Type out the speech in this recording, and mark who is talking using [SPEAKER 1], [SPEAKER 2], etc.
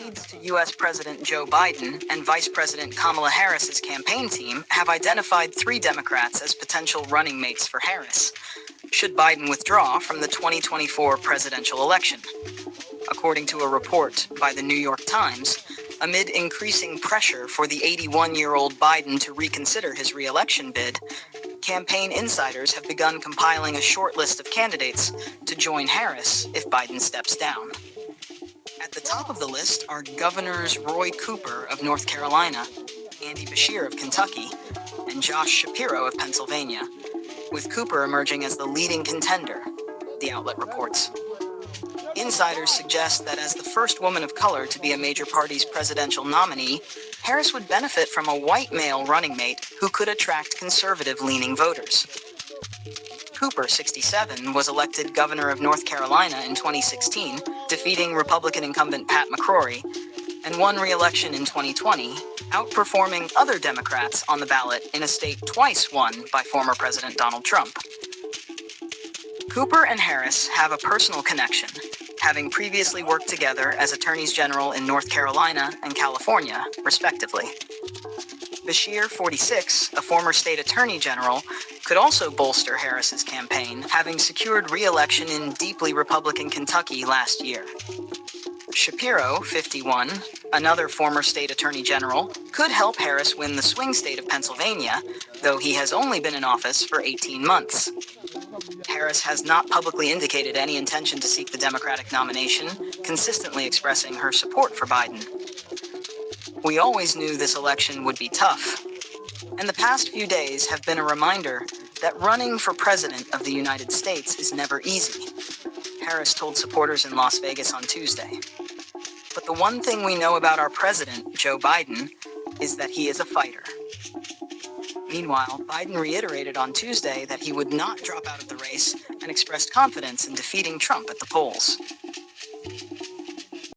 [SPEAKER 1] Aides to U.S. President Joe Biden and Vice President Kamala Harris's campaign team have identified 3 Democrats as potential running mates for Harris, should Biden withdraw from the 2024 presidential election. According to a report by the New York Times, amid increasing pressure for the 81-year-old Biden to reconsider his re-election bid, campaign insiders have begun compiling a short list of candidates to join Harris if Biden steps down. At the top of the list are Governors Roy Cooper of North Carolina, Andy Beshear of Kentucky, and Josh Shapiro of Pennsylvania, with Cooper emerging as the leading contender, the outlet reports. Insiders suggest that as the first woman of color to be a major party's presidential nominee, Harris would benefit from a white male running mate who could attract conservative-leaning voters. Cooper, 67, was elected governor of North Carolina in 2016, defeating Republican incumbent Pat McCrory, and won re-election in 2020, outperforming other Democrats on the ballot in a state twice won by former President Donald Trump. Cooper and Harris have a personal connection, having previously worked together as attorneys general in North Carolina and California, respectively. Beshear, 46, a former state attorney general, could also bolster Harris's campaign, having secured re-election in deeply Republican Kentucky last year. Shapiro, 51, another former state attorney general, could help Harris win the swing state of Pennsylvania, though he has only been in office for 18 months. Harris has not publicly indicated any intention to seek the Democratic nomination, consistently expressing her support for Biden. We always knew this election would be tough, and the past few days have been a reminder that running for president of the United States is never easy, Harris told supporters in Las Vegas on Tuesday. But the one thing we know about our president, Joe Biden, is that he is a fighter. Meanwhile, Biden reiterated on Tuesday that he would not drop out of the race and expressed confidence in defeating Trump at the polls.